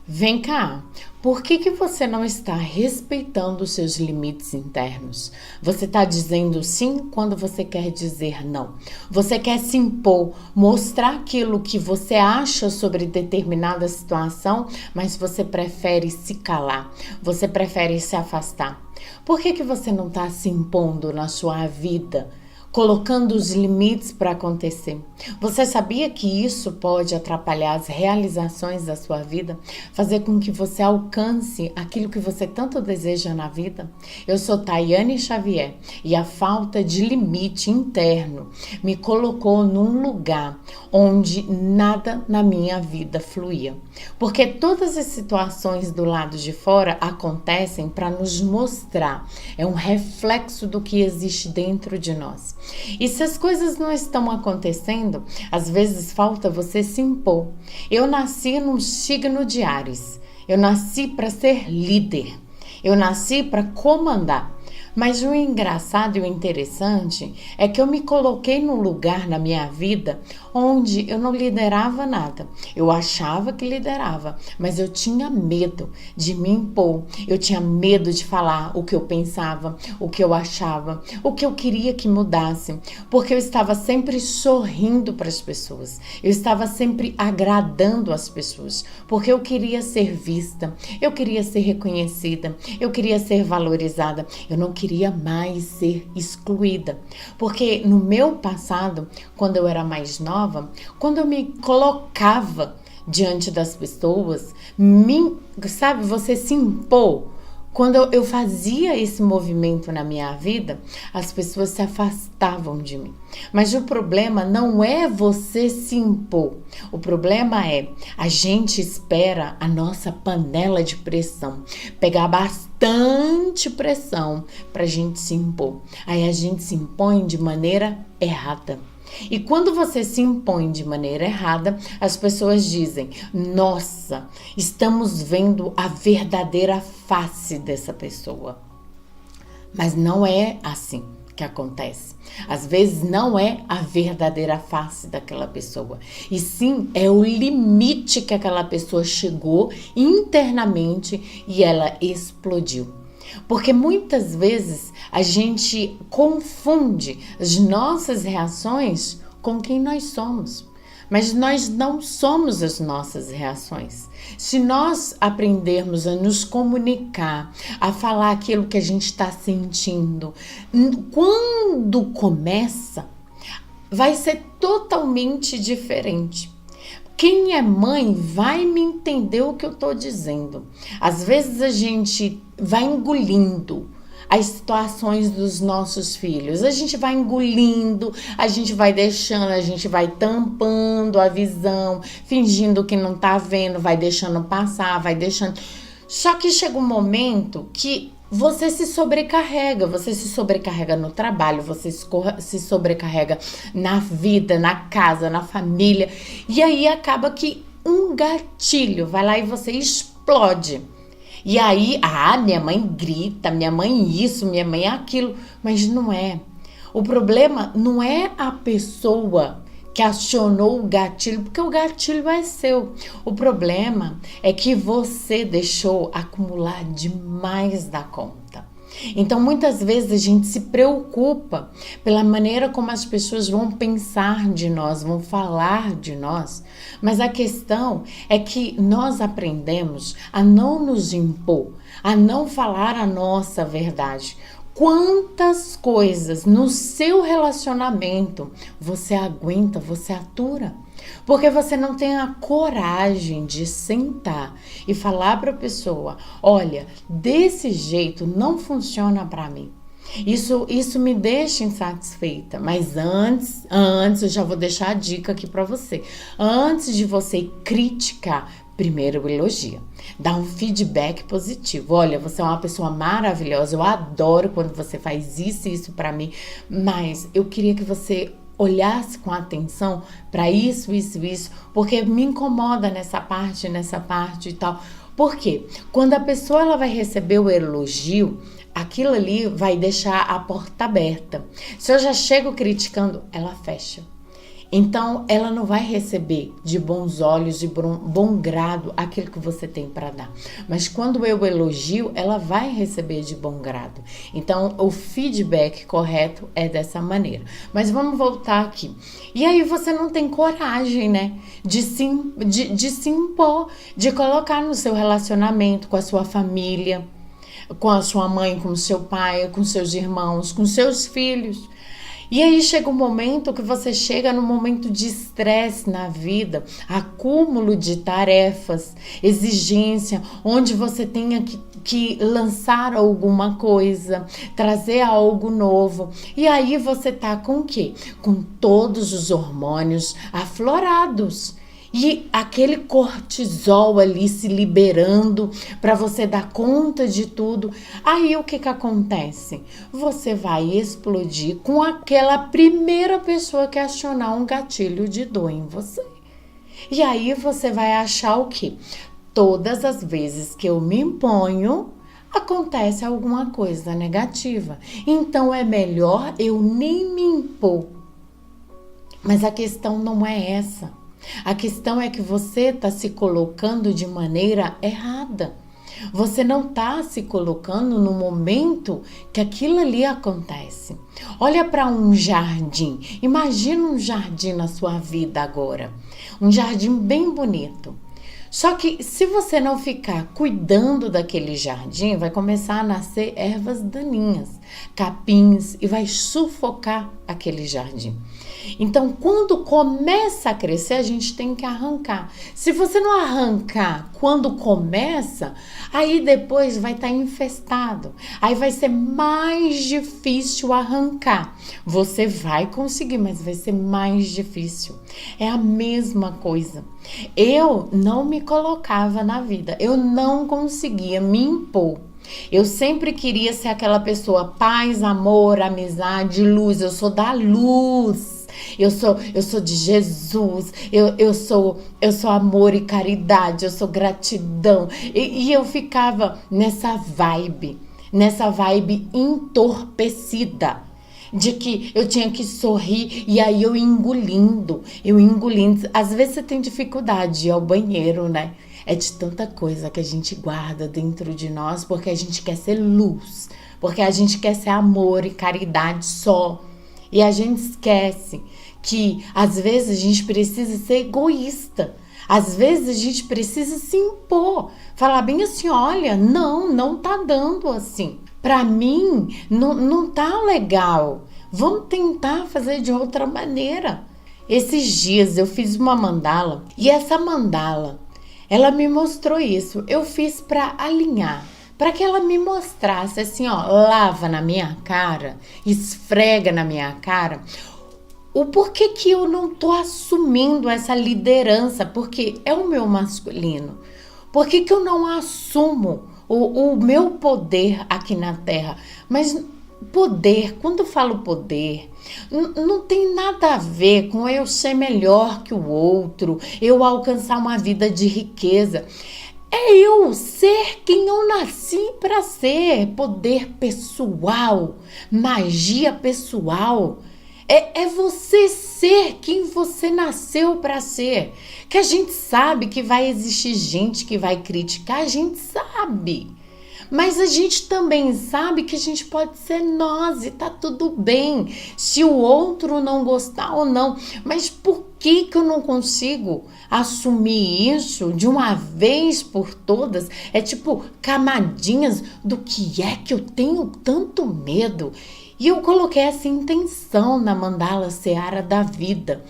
Vem cá, por que você não está respeitando os seus limites internos? Você está dizendo sim quando você quer dizer não. Você quer se impor, mostrar aquilo que você acha sobre determinada situação, mas você prefere se calar, você prefere se afastar. Por que você não está se impondo na sua vida? Colocando os limites para acontecer. Você sabia que isso pode atrapalhar as realizações da sua vida? Fazer com que você alcance aquilo que você tanto deseja na vida? Eu sou Tayane Xavier e a falta de limite interno me colocou num lugar onde nada na minha vida fluía. Porque todas as situações do lado de fora acontecem para nos mostrar, é um reflexo do que existe dentro de nós. E se as coisas não estão acontecendo, às vezes falta você se impor. Eu nasci num signo de Áries. Eu nasci para ser líder. Eu nasci para comandar. Mas o engraçado e o interessante é que eu me coloquei num lugar na minha vida onde eu não liderava nada. Eu achava que liderava, mas eu tinha medo de me impor. Eu tinha medo de falar o que eu pensava, o que eu achava, o que eu queria que mudasse, porque eu estava sempre sorrindo para as pessoas. Eu estava sempre agradando as pessoas, porque eu queria ser vista, eu queria ser reconhecida, eu queria ser valorizada. Eu não queria mais ser excluída, porque no meu passado, quando eu era mais nova, quando eu me colocava diante das pessoas, sabe, você se impor. Quando eu fazia esse movimento na minha vida, as pessoas se afastavam de mim. Mas o problema não é você se impor. O problema é a gente espera a nossa panela de pressão pegar bastante pressão para a gente se impor. Aí a gente se impõe de maneira errada. E quando você se impõe de maneira errada, as pessoas dizem: nossa, estamos vendo a verdadeira face dessa pessoa. Mas não é assim que acontece. Às vezes não é a verdadeira face daquela pessoa, e sim é o limite que aquela pessoa chegou internamente e ela explodiu. Porque muitas vezes a gente confunde as nossas reações com quem nós somos. Mas nós não somos as nossas reações. Se nós aprendermos a nos comunicar, a falar aquilo que a gente está sentindo, quando começa, vai ser totalmente diferente. Quem é mãe vai me entender o que eu estou dizendo. Às vezes a gente vai engolindo as situações dos nossos filhos. A gente vai engolindo, a gente vai deixando, a gente vai tampando a visão, fingindo que não tá vendo, vai deixando passar, vai deixando. Só que chega um momento que você se sobrecarrega no trabalho, você se sobrecarrega na vida, na casa, na família. E aí acaba que um gatilho vai lá e você explode. E aí, minha mãe grita, minha mãe isso, minha mãe aquilo. Mas não é. O problema não é a pessoa que acionou o gatilho, porque o gatilho é seu. O problema é que você deixou acumular demais da conta. Então, muitas vezes a gente se preocupa pela maneira como as pessoas vão pensar de nós, vão falar de nós, mas a questão é que nós aprendemos a não nos impor, a não falar a nossa verdade. Quantas coisas no seu relacionamento você aguenta, você atura? Porque você não tem a coragem de sentar e falar para a pessoa: olha, desse jeito não funciona para mim. Isso me deixa insatisfeita. Mas antes eu já vou deixar a dica aqui para você. Antes de você criticar, primeiro elogia. Dá um feedback positivo. Olha, você é uma pessoa maravilhosa. Eu adoro quando você faz isso e isso para mim. Mas eu queria que você olhasse com atenção para isso, porque me incomoda nessa parte e tal. Por quê? Quando a pessoa ela vai receber o elogio, aquilo ali vai deixar a porta aberta. Se eu já chego criticando, ela fecha. Então, ela não vai receber de bons olhos, de bom grado aquilo que você tem para dar. Mas quando eu elogio, ela vai receber de bom grado. Então, o feedback correto é dessa maneira. Mas vamos voltar aqui. E aí você não tem coragem, né? De se impor, de colocar no seu relacionamento com a sua família, com a sua mãe, com o seu pai, com seus irmãos, com seus filhos. E aí chega um momento que você chega num momento de estresse na vida, acúmulo de tarefas, exigência, onde você tenha que lançar alguma coisa, trazer algo novo. E aí você tá com o quê? Com todos os hormônios aflorados. E aquele cortisol ali se liberando para você dar conta de tudo. Aí o que acontece? Você vai explodir com aquela primeira pessoa que acionar um gatilho de dor em você. E aí você vai achar o quê? Todas as vezes que eu me imponho, acontece alguma coisa negativa. Então é melhor eu nem me impor. Mas a questão não é essa. A questão é que você está se colocando de maneira errada. Você não está se colocando no momento que aquilo ali acontece. Olha para um jardim. Imagina um jardim na sua vida agora. Um jardim bem bonito. Só que se você não ficar cuidando daquele jardim, vai começar a nascer ervas daninhas, capins e vai sufocar aquele jardim. Então, quando começa a crescer, a gente tem que arrancar. Se você não arrancar quando começa, aí depois vai estar infestado. Aí vai ser mais difícil arrancar. Você vai conseguir, mas vai ser mais difícil. É a mesma coisa. Eu não me colocava na vida. Eu não conseguia me impor. Eu sempre queria ser aquela pessoa paz, amor, amizade, luz. Eu sou da luz. Eu sou de Jesus, eu sou amor e caridade, eu sou gratidão. E eu ficava nessa vibe entorpecida, de que eu tinha que sorrir e aí eu engolindo. Às vezes você tem dificuldade de ir ao banheiro, né? É de tanta coisa que a gente guarda dentro de nós, porque a gente quer ser luz, porque a gente quer ser amor e caridade só. E a gente esquece que às vezes a gente precisa ser egoísta. Às vezes a gente precisa se impor. Falar bem assim, olha, não tá dando assim. Pra mim, não tá legal. Vamos tentar fazer de outra maneira. Esses dias eu fiz uma mandala e essa mandala, ela me mostrou isso. Eu fiz pra alinhar. Para que ela me mostrasse assim, ó, lava na minha cara, esfrega na minha cara, o porquê que eu não tô assumindo essa liderança, porque é o meu masculino. Por que eu não assumo o meu poder aqui na Terra? Mas poder, quando eu falo poder, não tem nada a ver com eu ser melhor que o outro, eu alcançar uma vida de riqueza. É eu ser quem eu nasci para ser, poder pessoal, magia pessoal. É você ser quem você nasceu para ser. Que a gente sabe que vai existir gente que vai criticar, a gente sabe. Mas a gente também sabe que a gente pode ser nós e tá tudo bem. Se o outro não gostar ou não. Mas por que eu não consigo assumir isso de uma vez por todas? É tipo camadinhas do que é que eu tenho tanto medo. E eu coloquei essa intenção na mandala Seara da Vida.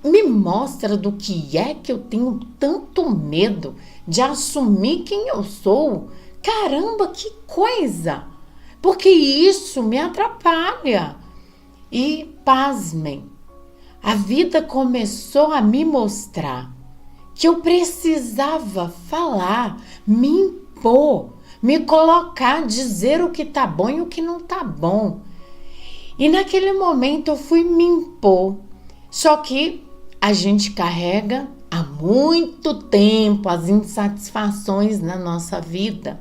Me mostra do que é que eu tenho tanto medo de assumir quem eu sou. Caramba, que coisa! Porque isso me atrapalha. E pasmem, a vida começou a me mostrar que eu precisava falar, me impor, me colocar, dizer o que tá bom e o que não tá bom. E naquele momento eu fui me impor. Só que a gente carrega há muito tempo as insatisfações na nossa vida.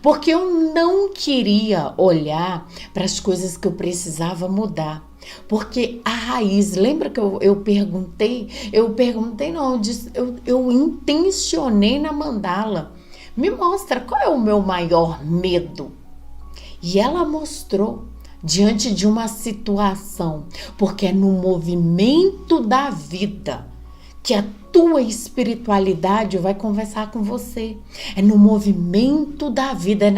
Porque eu não queria olhar para as coisas que eu precisava mudar. Porque a raiz, lembra que eu perguntei? Não, eu intencionei na mandala. Me mostra qual é o meu maior medo. E ela mostrou diante de uma situação, porque é no movimento da vida que a tua espiritualidade vai conversar com você. É no movimento da vida, é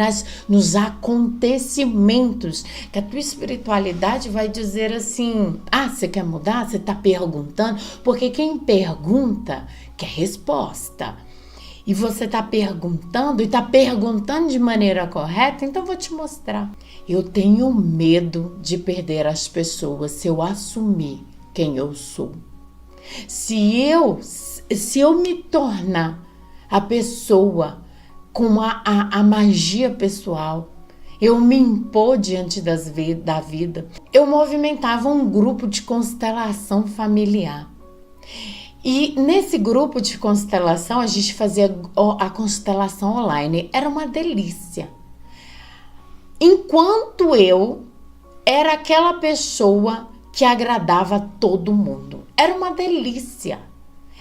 nos acontecimentos que a tua espiritualidade vai dizer assim: ah, você quer mudar? Você está perguntando? Porque quem pergunta quer resposta. E você está perguntando e está perguntando de maneira correta, então vou te mostrar. Eu tenho medo de perder as pessoas se eu assumir quem eu sou. Se eu me tornar a pessoa com a magia pessoal, eu me impor diante da vida, eu movimentava um grupo de constelação familiar. E nesse grupo de constelação, a gente fazia a constelação online. Era uma delícia. Enquanto eu era aquela pessoa que agradava todo mundo. Era uma delícia.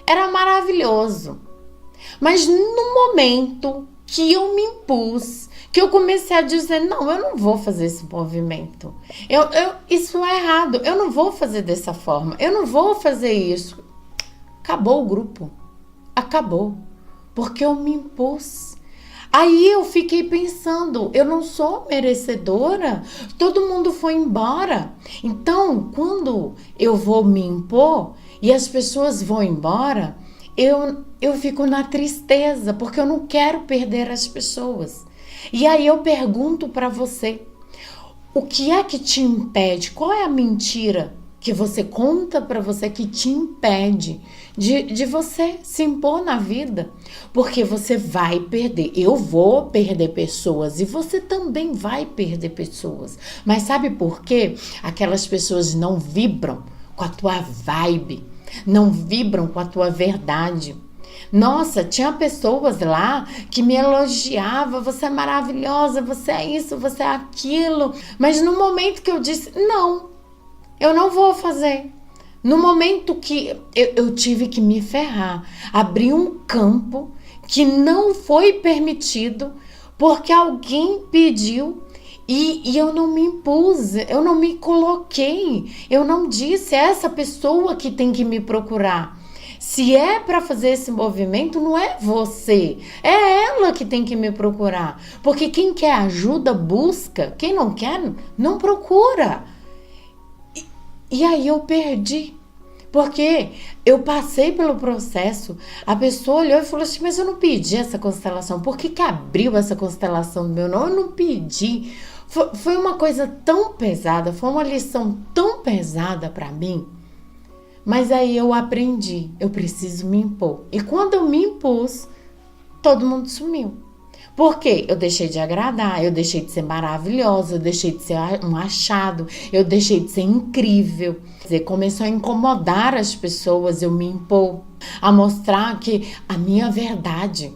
Era maravilhoso. Mas no momento que eu me impus, que eu comecei a dizer, não, eu não vou fazer esse movimento. Isso é errado. Eu não vou fazer dessa forma. Eu não vou fazer isso. Acabou o grupo. Acabou. Porque eu me impus. Aí eu fiquei pensando, eu não sou merecedora, todo mundo foi embora. Então, quando eu vou me impor e as pessoas vão embora, eu fico na tristeza, porque eu não quero perder as pessoas. E aí eu pergunto para você, o que é que te impede? Qual é a mentira que você conta para você que te impede de você se impor na vida? Porque você vai perder. Eu vou perder pessoas e você também vai perder pessoas. Mas sabe por quê? Aquelas pessoas não vibram com a tua vibe, não vibram com a tua verdade. Nossa, tinha pessoas lá que me elogiavam, você é maravilhosa, você é isso, você é aquilo. Mas no momento que eu disse, não, eu não vou fazer. No momento que eu tive que me ferrar, abrir um campo que não foi permitido porque alguém pediu e eu não me impus, eu não me coloquei, eu não disse, é essa pessoa que tem que me procurar. Se é para fazer esse movimento, não é você, é ela que tem que me procurar. Porque quem quer ajuda, busca, quem não quer, não procura. E aí eu perdi, porque eu passei pelo processo, a pessoa olhou e falou assim, mas eu não pedi essa constelação, por que abriu essa constelação do meu nome? Eu não pedi. Foi uma coisa tão pesada, foi uma lição tão pesada para mim, mas aí eu aprendi, eu preciso me impor. E quando eu me impus, todo mundo sumiu. Por quê? Eu deixei de agradar, eu deixei de ser maravilhosa, eu deixei de ser um achado, eu deixei de ser incrível. Quer dizer, começou a incomodar as pessoas, eu me impor, a mostrar que a minha verdade.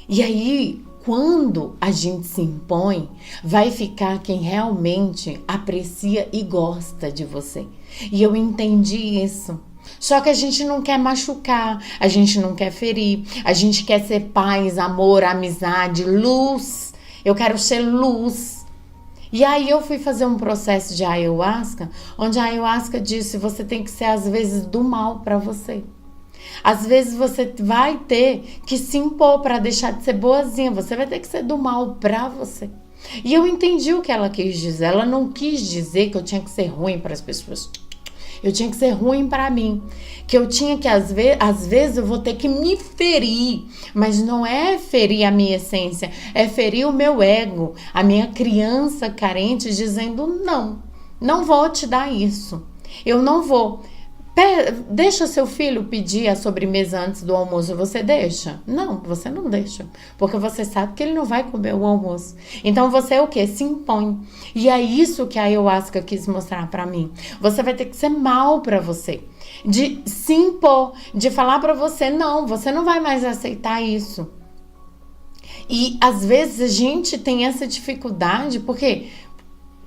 E aí, quando a gente se impõe, vai ficar quem realmente aprecia e gosta de você. E eu entendi isso. Só que a gente não quer machucar, a gente não quer ferir, a gente quer ser paz, amor, amizade, luz. Eu quero ser luz. E aí eu fui fazer um processo de ayahuasca, onde a ayahuasca disse, você tem que ser às vezes do mal para você. Às vezes você vai ter que se impor para deixar de ser boazinha, você vai ter que ser do mal para você. E eu entendi o que ela quis dizer, ela não quis dizer que eu tinha que ser ruim para as pessoas. Eu tinha que ser ruim para mim, que eu tinha que, às vezes eu vou ter que me ferir, mas não é ferir a minha essência, é ferir o meu ego, a minha criança carente dizendo não vou te dar isso, eu não vou. Deixa seu filho pedir a sobremesa antes do almoço, você deixa? Não, você não deixa, porque você sabe que ele não vai comer o almoço. Então você é o quê? Se impõe. E é isso que a ayahuasca quis mostrar pra mim. Você vai ter que ser mal pra você, de se impor, de falar pra você, não, você não vai mais aceitar isso. E às vezes a gente tem essa dificuldade, porque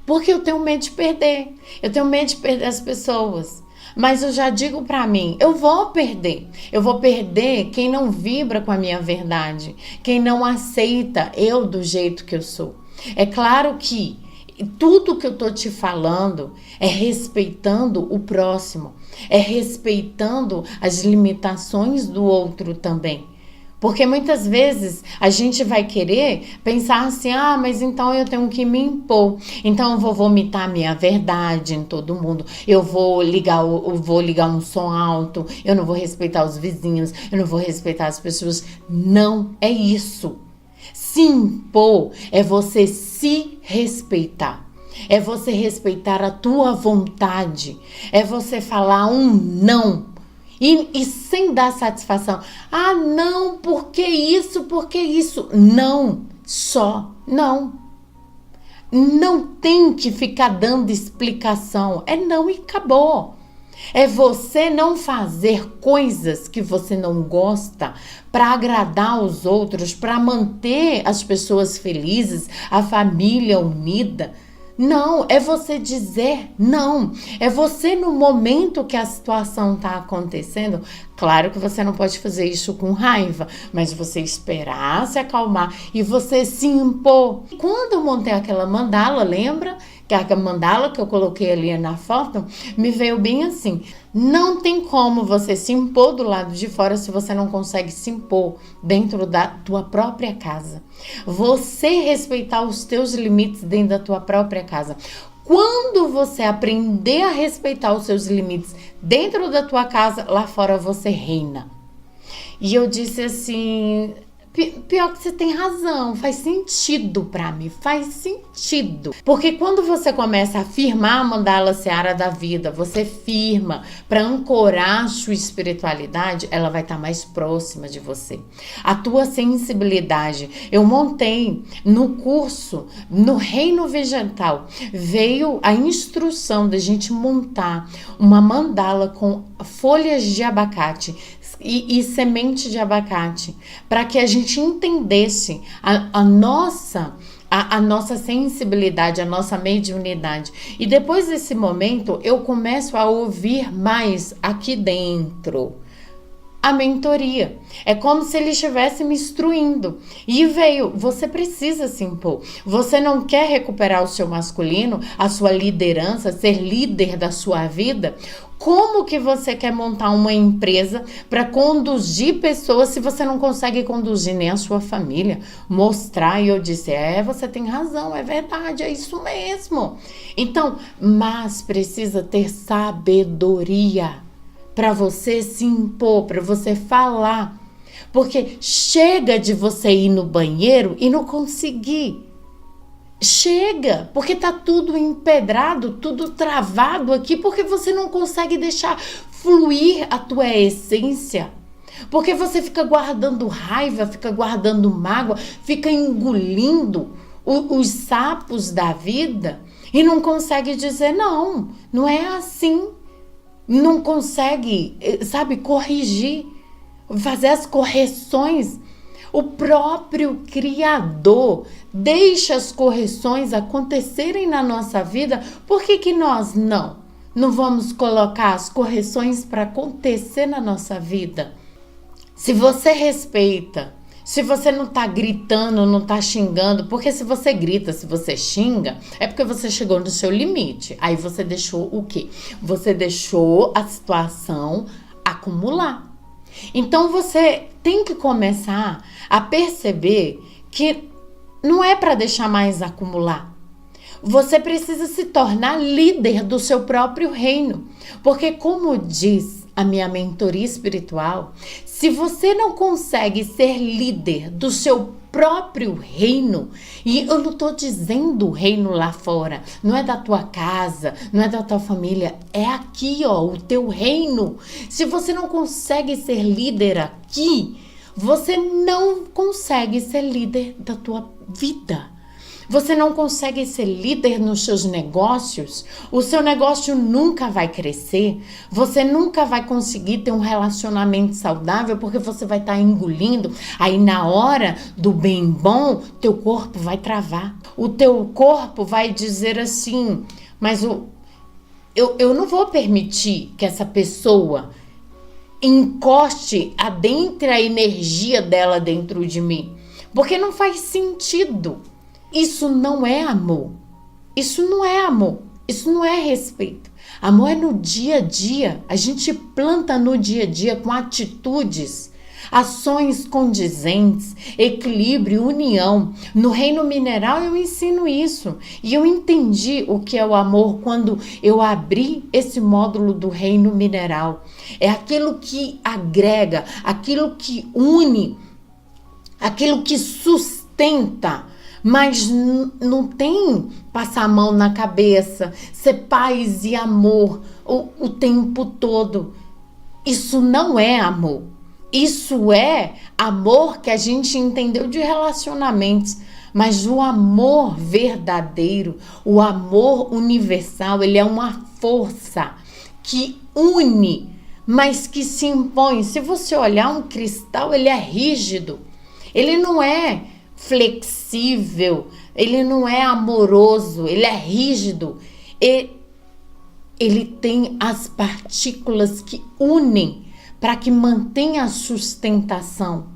Porque eu tenho medo de perder. Eu tenho medo de perder as pessoas. Mas eu já digo pra mim, eu vou perder. Eu vou perder quem não vibra com a minha verdade, quem não aceita eu do jeito que eu sou. É claro que tudo que eu tô te falando é respeitando o próximo, é respeitando as limitações do outro também. Porque muitas vezes a gente vai querer pensar assim, mas então eu tenho que me impor. Então eu vou vomitar minha verdade em todo mundo. Eu vou ligar um som alto, eu não vou respeitar os vizinhos, eu não vou respeitar as pessoas. Não é isso. Se impor é você se respeitar. É você respeitar a tua vontade. É você falar um não. E sem dar satisfação. Não, por que isso? Por que isso? Não, só não. Não tem que ficar dando explicação. É não e acabou. É você não fazer coisas que você não gosta para agradar os outros, para manter as pessoas felizes, a família unida. Não, é você dizer não. É você no momento que a situação está acontecendo. Claro que você não pode fazer isso com raiva, mas você esperar se acalmar e você se impor. Quando eu montei aquela mandala, lembra? Que a mandala que eu coloquei ali na foto, me veio bem assim. Não tem como você se impor do lado de fora se você não consegue se impor dentro da tua própria casa. Você respeitar os teus limites dentro da tua própria casa. Quando você aprender a respeitar os seus limites dentro da tua casa, lá fora você reina. E eu disse assim... Pior que você tem razão, faz sentido pra mim, faz sentido. Porque quando você começa a firmar a mandala seara da vida, você firma pra ancorar a sua espiritualidade, ela vai estar mais próxima de você. A tua sensibilidade, eu montei no curso, no Reino Vegetal, veio a instrução da gente montar uma mandala com folhas de abacate, e semente de abacate, para que a gente entendesse a nossa sensibilidade, a nossa mediunidade. E depois desse momento, eu começo a ouvir mais aqui dentro a mentoria. É como se ele estivesse me instruindo. E veio, você precisa se impor. Você não quer recuperar o seu masculino, a sua liderança, ser líder da sua vida? Como que você quer montar uma empresa para conduzir pessoas se você não consegue conduzir nem a sua família? Mostrar, e eu disse, você tem razão, é verdade, é isso mesmo. Então, mas precisa ter sabedoria para você se impor, para você falar. Porque chega de você ir no banheiro e não conseguir. Chega, porque tá tudo empedrado, tudo travado aqui, porque você não consegue deixar fluir a tua essência. Porque você fica guardando raiva, fica guardando mágoa, fica engolindo os sapos da vida e não consegue dizer não, não é assim. Não consegue, corrigir, fazer as correções. O próprio Criador deixa as correções acontecerem na nossa vida. Por que nós não vamos colocar as correções para acontecer na nossa vida? Se você respeita, se você não tá gritando, não tá xingando, porque se você grita, se você xinga, é porque você chegou no seu limite. Aí você deixou o quê? Você deixou a situação acumular. Então você tem que começar a perceber que não é para deixar mais acumular. Você precisa se tornar líder do seu próprio reino. Porque como diz a minha mentoria espiritual, se você não consegue ser líder do seu próprio reino, e eu não estou dizendo reino lá fora, não é da tua casa, não é da tua família, é aqui, o teu reino. Se você não consegue ser líder aqui, você não consegue ser líder da tua vida. Você não consegue ser líder nos seus negócios, o seu negócio nunca vai crescer, você nunca vai conseguir ter um relacionamento saudável porque você vai estar engolindo, aí na hora do bem bom, teu corpo vai travar. o teu corpo vai dizer assim, mas eu não vou permitir que essa pessoa encoste, adentre a energia dela dentro de mim, porque não faz sentido. Isso não é amor. Isso não é amor. Isso não é respeito. Amor é no dia a dia. A gente planta no dia a dia com atitudes, ações condizentes, equilíbrio, união. No reino mineral eu ensino isso. E eu entendi o que é o amor quando eu abri esse módulo do reino mineral. É aquilo que agrega, aquilo que une, aquilo que sustenta. Mas não tem passar a mão na cabeça, ser paz e amor o tempo todo. Isso não é amor. Isso é amor que a gente entendeu de relacionamentos. Mas o amor verdadeiro, o amor universal, ele é uma força que une, mas que se impõe. Se você olhar um cristal, ele é rígido. Ele não é flexível, ele não é amoroso, ele é rígido. Ele tem as partículas que unem para que mantenha a sustentação.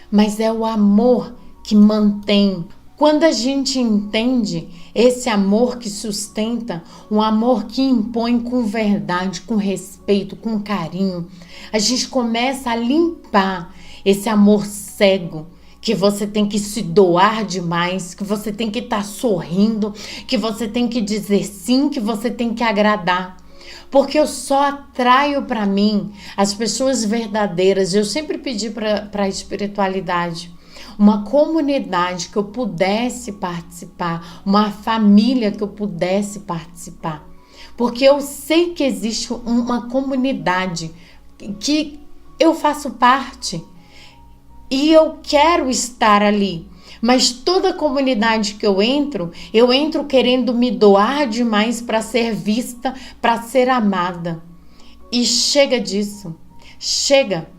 Mas é o amor que mantém. Quando a gente entende esse amor que sustenta, um amor que impõe com verdade, com respeito, com carinho, a gente começa a limpar esse amor cego, que você tem que se doar demais, que você tem que estar sorrindo, que você tem que dizer sim, que você tem que agradar. Porque eu só atraio para mim as pessoas verdadeiras. Eu sempre pedi para a espiritualidade uma comunidade que eu pudesse participar, uma família que eu pudesse participar. Porque eu sei que existe uma comunidade que eu faço parte. E eu quero estar ali, mas toda comunidade que eu entro querendo me doar demais para ser vista, para ser amada. E chega disso, chega.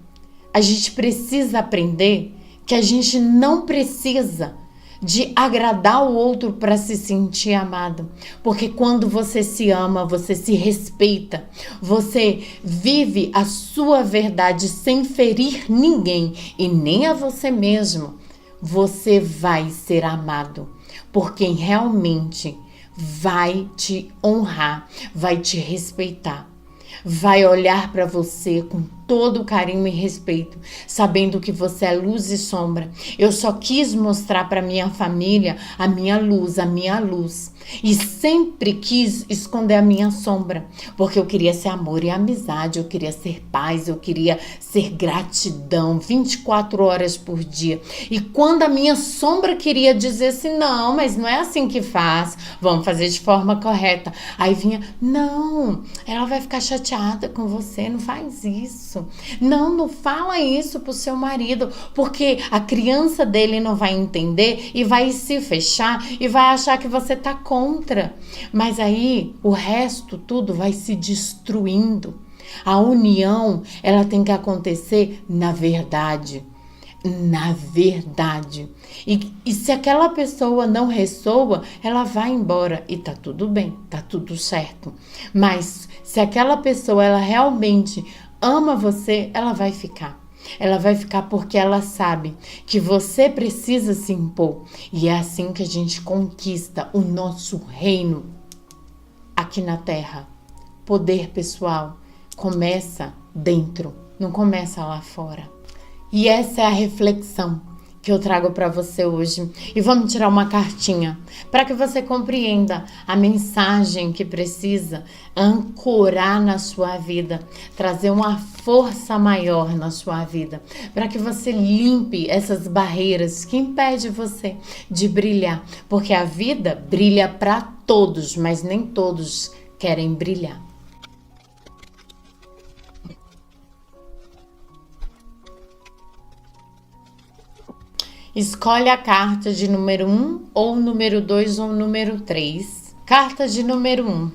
A gente precisa aprender que a gente não precisa de agradar o outro para se sentir amado. Porque quando você se ama, você se respeita, você vive a sua verdade sem ferir ninguém e nem a você mesmo, você vai ser amado por quem realmente vai te honrar, vai te respeitar. Vai olhar para você com todo carinho e respeito, sabendo que você é luz e sombra. Eu só quis mostrar para minha família a minha luz, e sempre quis esconder a minha sombra, porque eu queria ser amor e amizade, eu queria ser paz, eu queria ser gratidão 24 horas por dia. E quando a minha sombra queria dizer assim, não, mas não é assim que faz, vamos fazer de forma correta, aí vinha, não, ela vai ficar chateada com você, não faz isso. Não fala isso pro seu marido, porque a criança dele não vai entender e vai se fechar e vai achar que você tá contra. Mas aí o resto tudo vai se destruindo. A união, ela tem que acontecer na verdade. Na verdade. E se aquela pessoa não ressoa, ela vai embora e tá tudo bem, tá tudo certo. Mas se aquela pessoa, ela realmente ama você, ela vai ficar. Ela vai ficar porque ela sabe que você precisa se impor. E é assim que a gente conquista o nosso reino aqui na Terra. Poder pessoal começa dentro, não começa lá fora. E essa é a reflexão que eu trago para você hoje. E vamos tirar uma cartinha para que você compreenda a mensagem que precisa ancorar na sua vida, trazer uma força maior na sua vida, para que você limpe essas barreiras que impedem você de brilhar, porque a vida brilha para todos, mas nem todos querem brilhar. Escolhe a carta de número 1, ou número 2, ou número 3. Carta de número 1.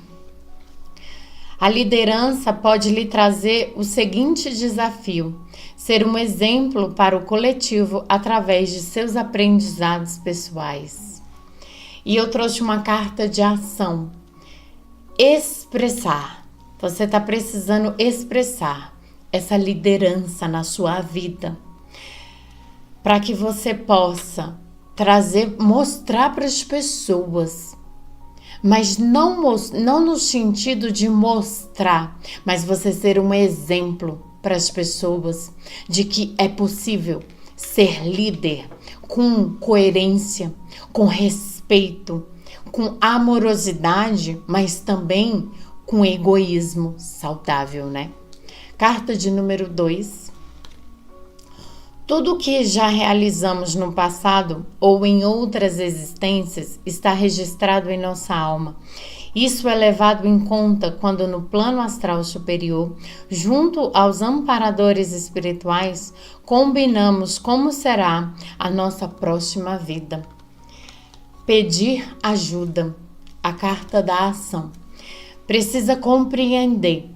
A liderança pode lhe trazer o seguinte desafio: ser um exemplo para o coletivo através de seus aprendizados pessoais. E eu trouxe uma carta de ação. Expressar. Você está precisando expressar essa liderança na sua vida, para que você possa mostrar para as pessoas, mas não no sentido de mostrar, mas você ser um exemplo para as pessoas de que é possível ser líder com coerência, com respeito, com amorosidade, mas também com egoísmo saudável, né? Carta de número 2. Tudo que já realizamos no passado ou em outras existências está registrado em nossa alma. Isso é levado em conta quando no plano astral superior, junto aos amparadores espirituais, combinamos como será a nossa próxima vida. Pedir ajuda. A carta da ação. Precisa compreender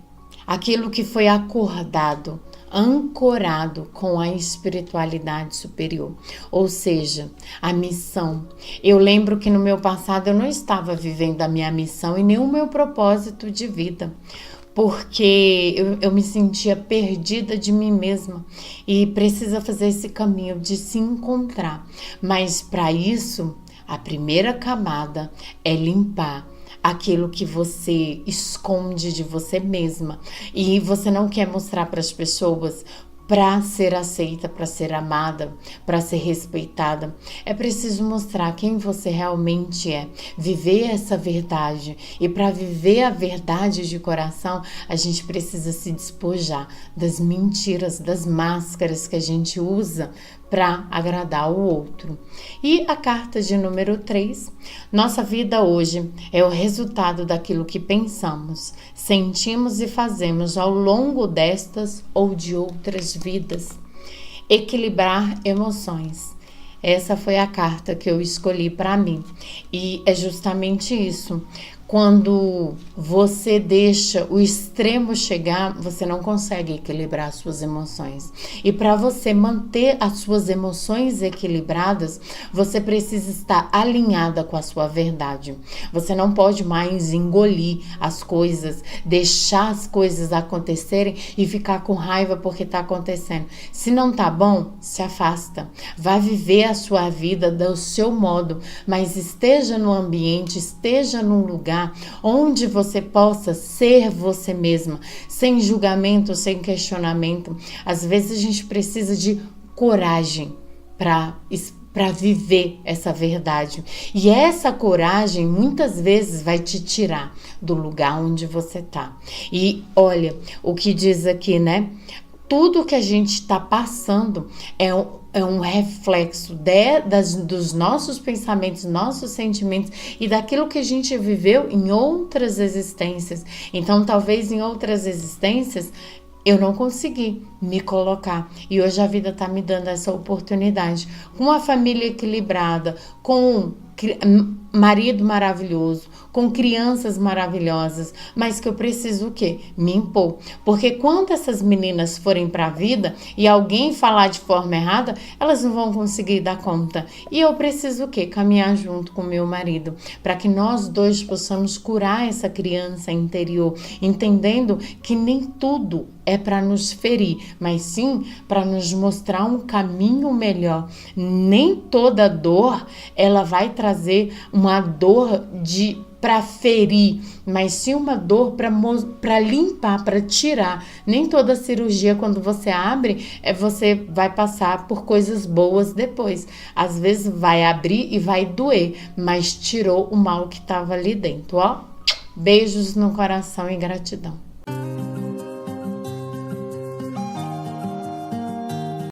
aquilo que foi acordado, ancorado com a espiritualidade superior, ou seja, a missão. Eu lembro que no meu passado eu não estava vivendo a minha missão e nem o meu propósito de vida, porque eu me sentia perdida de mim mesma e precisa fazer esse caminho de se encontrar. Mas para isso, a primeira camada é limpar aquilo que você esconde de você mesma e você não quer mostrar para as pessoas, para ser aceita, para ser amada, para ser respeitada. É preciso mostrar quem você realmente é, viver essa verdade. E para viver a verdade de coração, a gente precisa se despojar das mentiras, das máscaras que a gente usa para agradar o outro. E a carta de número 3, nossa vida hoje é o resultado daquilo que pensamos, sentimos e fazemos ao longo destas ou de outras vidas. Equilibrar emoções. Essa foi a carta que eu escolhi para mim. E é justamente isso. Quando você deixa o extremo chegar, você não consegue equilibrar as suas emoções. E para você manter as suas emoções equilibradas, você precisa estar alinhada com a sua verdade. Você não pode mais engolir as coisas, deixar as coisas acontecerem e ficar com raiva porque está acontecendo. Se não tá bom, se afasta. Vá viver a sua vida do seu modo, mas esteja no ambiente, esteja num lugar onde você possa ser você mesma, sem julgamento, sem questionamento. Às vezes a gente precisa de coragem para viver essa verdade. E essa coragem muitas vezes vai te tirar do lugar onde você tá. E olha, o que diz aqui, né? Tudo que a gente está passando é um reflexo dos nossos pensamentos, nossos sentimentos e daquilo que a gente viveu em outras existências. Então, talvez em outras existências eu não consegui me colocar. E hoje a vida está me dando essa oportunidade. Com uma família equilibrada, com marido maravilhoso, com crianças maravilhosas, mas que eu preciso o quê? Me impor. Porque quando essas meninas forem para a vida e alguém falar de forma errada, elas não vão conseguir dar conta. E eu preciso o quê? Caminhar junto com meu marido, para que nós dois possamos curar essa criança interior, entendendo que nem tudo é para nos ferir, mas sim para nos mostrar um caminho melhor. Nem toda dor, ela vai trazer uma dor para ferir, mas sim uma dor para limpar, para tirar. Nem toda cirurgia, quando você abre, você vai passar por coisas boas depois. Às vezes vai abrir e vai doer, mas tirou o mal que estava ali dentro, ó. Beijos no coração e gratidão.